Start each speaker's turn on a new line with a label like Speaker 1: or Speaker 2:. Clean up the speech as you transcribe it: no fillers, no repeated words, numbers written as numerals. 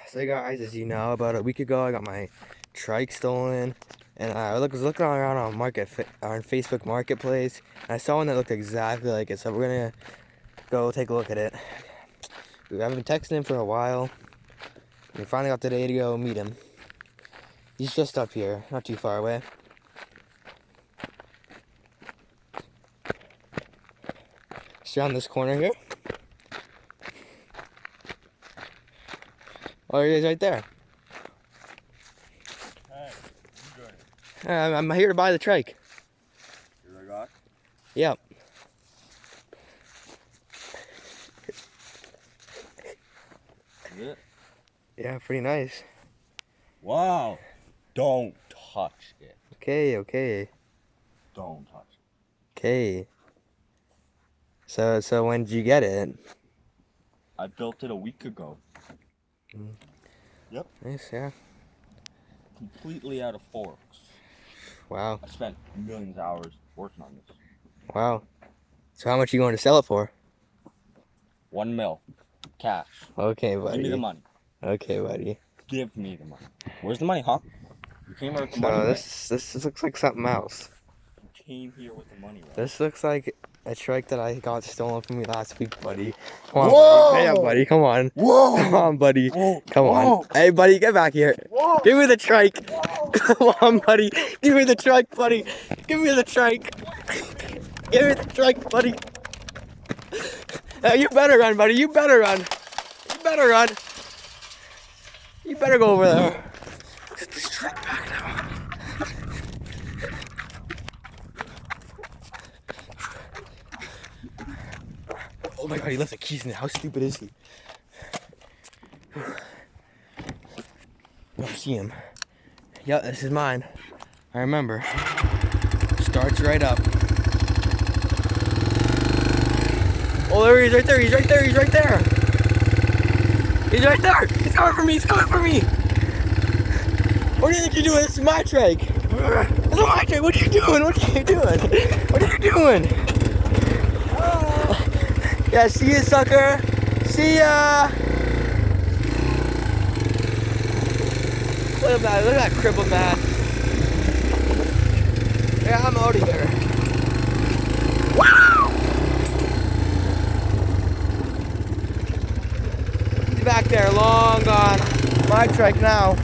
Speaker 1: So guys, as you know, about a week ago I got my trike stolen, and I was looking around on on Facebook Marketplace, and I saw one that looked exactly like it. So we're gonna go take a look at it. I've been texting him for a while, and we finally got the day to go meet him. He's just up here, not too far away. Just around this corner here. Oh, he is right there.
Speaker 2: Hey, you doing?
Speaker 1: I'm here to buy the trike.
Speaker 2: Here I got.
Speaker 1: Yep.
Speaker 2: Is it?
Speaker 1: Yeah, pretty nice.
Speaker 2: Wow. Don't touch it.
Speaker 1: Okay.
Speaker 2: Don't touch it.
Speaker 1: Okay. So when did you get it?
Speaker 2: I built it a week ago. Yep.
Speaker 1: Nice, yeah.
Speaker 2: Completely out of forks.
Speaker 1: Wow.
Speaker 2: I spent millions of hours working on this.
Speaker 1: Wow. So how much are you going to sell it for? $1
Speaker 2: mil. Cash.
Speaker 1: Okay, buddy.
Speaker 2: Give me the money.
Speaker 1: Okay, buddy.
Speaker 2: Give me the money. Where's the money, huh? You came here with the
Speaker 1: So
Speaker 2: money,
Speaker 1: this looks like something else.
Speaker 2: right? You came here with the money, right?
Speaker 1: This looks like a trike that I got stolen from me last week, buddy. Come on,
Speaker 2: Whoa!
Speaker 1: buddy. Yeah, buddy. Come on.
Speaker 2: Whoa!
Speaker 1: Come on, buddy.
Speaker 2: Whoa!
Speaker 1: Come on.
Speaker 2: Whoa!
Speaker 1: Hey, buddy, get back here.
Speaker 2: Whoa!
Speaker 1: Give me the trike.
Speaker 2: Whoa!
Speaker 1: Come on, buddy. Give me the trike, buddy. Give me the trike. Give me the trike, buddy. You better run, buddy. You better run. You better run. You better go over there. Get this trike back now. Oh my god, he left the keys in there. How stupid is he? I don't see him. Yeah, this is mine. I remember. Starts right up. Oh, there he is, right there. He's right there. He's right there. He's right there. He's coming for me. He's coming for me. What do you think you're doing? This is my trike. This is my trike. What are you doing? What are you doing? What are you doing? Yeah, see ya, sucker. See ya. Look at that. Look at that crippled man. Yeah, I'm out of here. Wow! He's back there, long gone. My trike now.